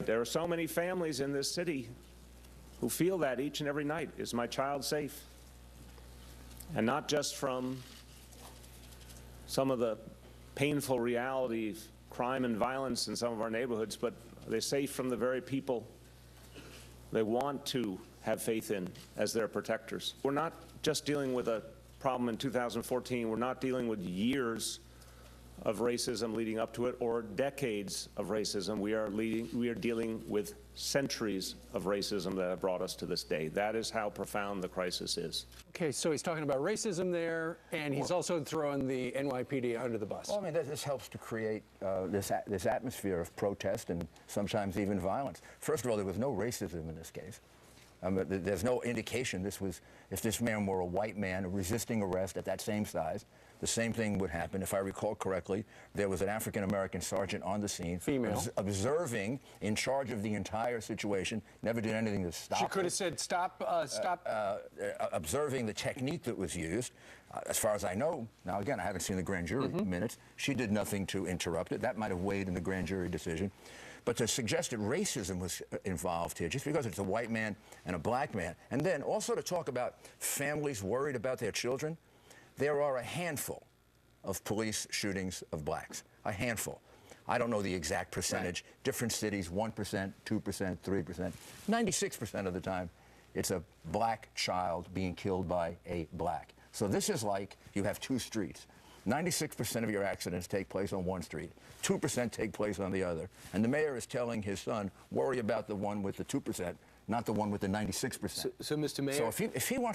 There are so many families in this city who feel that each and every night. Is my child safe? And not just from some of the painful reality of crime and violence in some of our neighborhoods, but are they safe from the very people they want to have faith in as their protectors? We're not just dealing with a problem in 2014. We're not dealing with years of racism leading up to it or decades of racism. We are dealing with centuries of racism that have brought us to this day. That is how profound the crisis is. Okay, so he's talking about racism there, and he's also throwing the NYPD under the bus. Well, I mean, this helps to create this atmosphere of protest and sometimes even violence. First of all, there was no racism in this case. There's no indication if this man were a white man resisting arrest at that same size, the same thing would happen. If I recall correctly, there was an African-American sergeant on the scene. Female. Observing, in charge of the entire situation, never did anything to stop it. She could have said, stop. Observing the technique that was used. As far as I know, now again, I haven't seen the grand jury minutes, she did nothing to interrupt it. That might have weighed in the grand jury decision. But to suggest that racism was involved here, just because it's a white man and a black man, and then also to talk about families worried about their children, there are a handful of police shootings of blacks, a handful. I don't know the exact percentage. Right. Different cities, 1%, 2%, 3%. 96% of the time, it's a black child being killed by a black. So this is like you have two streets. 96% of your accidents take place on one street. 2% take place on the other. And the mayor is telling his son, worry about the one with the 2%, not the one with the 96%. So Mr. Mayor? So if he wants